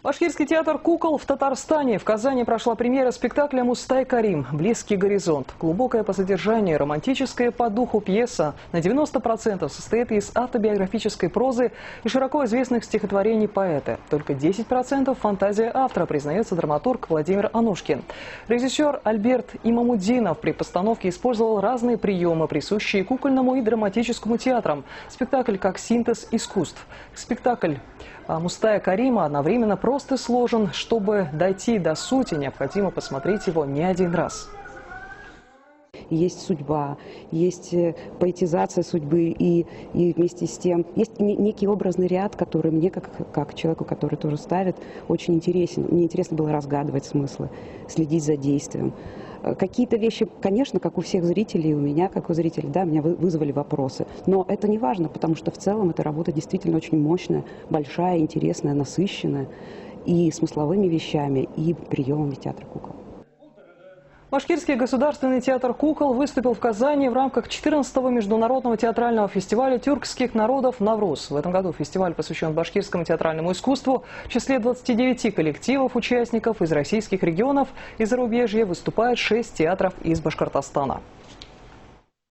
Башкирский театр кукол в Татарстане. В Казани прошла премьера спектакля «Мустай Карим. Близкий горизонт». Глубокая по содержанию, романтическая по духу пьеса на 90% состоит из автобиографической прозы и широко известных стихотворений поэта. Только 10% фантазия автора, признается драматург Владимир Анушкин. Режиссер Альберт Имамуддинов при постановке использовал разные приемы, присущие кукольному и драматическому театрам. Спектакль как синтез искусств. Спектакль «Мустая Карима» одновременно прост и сложен. Чтобы дойти до сути, необходимо посмотреть его не один раз. Есть судьба, есть поэтизация судьбы и вместе с тем есть некий образный ряд, который мне, как человеку, который тоже ставит, очень интересен. Мне интересно было разгадывать смыслы, следить за действием. Какие-то вещи, конечно, как у всех зрителей, у меня, как у зрителей, да, меня вызвали вопросы. Но это не важно, потому что в целом эта работа действительно очень мощная, большая, интересная, насыщенная и смысловыми вещами, и приемами театра кукол. Башкирский государственный театр кукол выступил в Казани в рамках 14-го международного театрального фестиваля тюркских народов «Навруз». В этом году фестиваль посвящен башкирскому театральному искусству. В числе 29 коллективов участников из российских регионов и зарубежья выступает 6 театров из Башкортостана.